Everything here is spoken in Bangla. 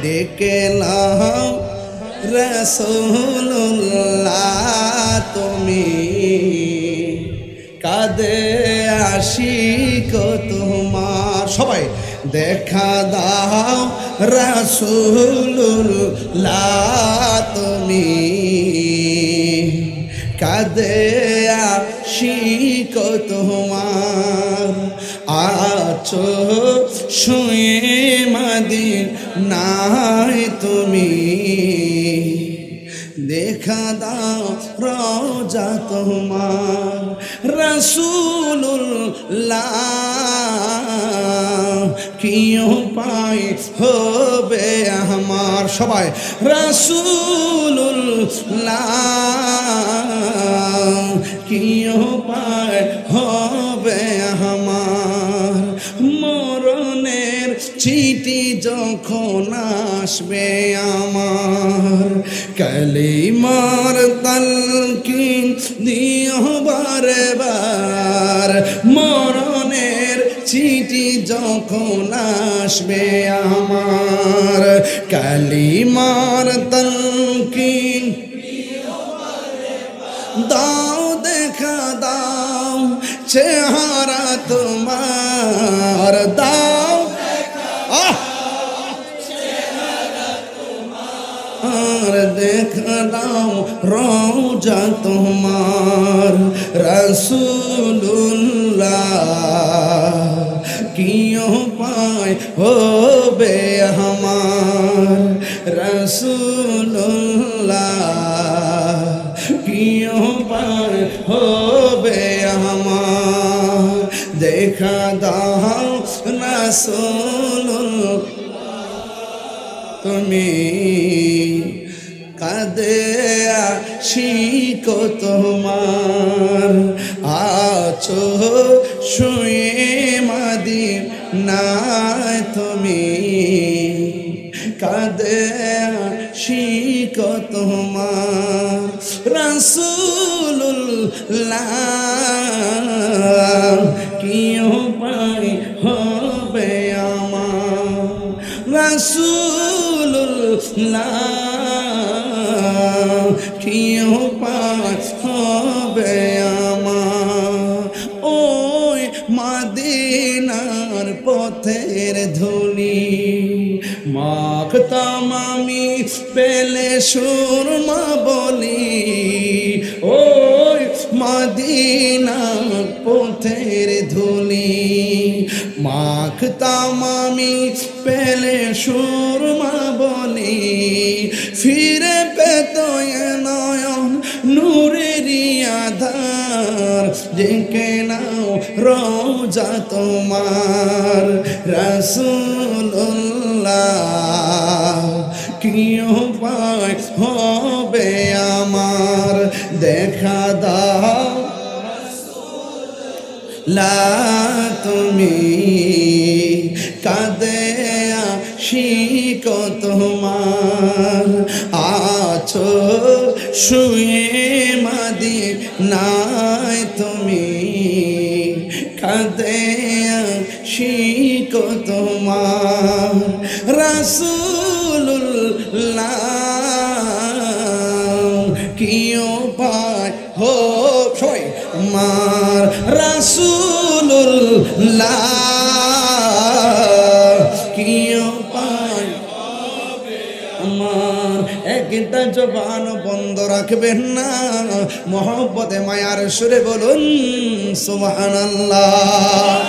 ডেকে নাও রাসূলুল্লাহ তুমি, কাঁদে আশিক তোমার। সবাই দেখা দাও রাসূলুল্লাহ তুমি, কাঁদে আশিক তোমার। আছো শুয়ে মদিনায় তুমি, দেখা দাও রওজা তোমার। রাসূলুল্লাহ কি উপায় হবে আমার, সবাই রাসূলুল্লাহ কি উপায় হবে আমার। মরণের চিঠি যখন আসবে আমার, কালিমার তালকিন দিও বারে বার। মরণের চিঠি যখন আসবে আমার, কালিমার তালকিন দাও, দেখা দাও চেহারা তোমার, দাও আর দেখা দাও রওজা তোমার। রাসূলুল্লাহ কি উপায় হবে আমার, রাসূলুল্লাহ কি উপায় হবে আমার। দেখা দাও রাসূলুল্লাহ তুমি, কাঁদে আশিক তোমার। আছো শুয়ে মদিনায় তুমি, কাঁদে আশিক তোমার। রাসূলুল্লাহ কি উপায় হবে আমার, রাসূলুল্লাহ কি উপায় হবে আমার। ওই মদিনার পথের ধুলি মাখতাম আমি পেলে সুরমা বলি। ওই মদিনার পথের ধুলি মাখতাম আমি পেলে সুরমা বলি। ফিরে পেত নয়ন নূরেরি আধার, ডেকে নাও রওজা তোমার। রাসূলুল্লাহ কি উপায় হবে আমার, দেখা দাও লা তুমি, কাঁদে আশিক তোমার। আছো শুয়ে মদিনায় তুমি, কাঁদে আশিক তোমার। রাসূলুল্লাহ কি উপায় হবে আমার, রাসূলুল্লাহ কি উপায় আমার। একটা জবান বন্ধ রাখবেন না, মহব্বতে মায়ার সুরে বলুন সুবহানাল্লাহ।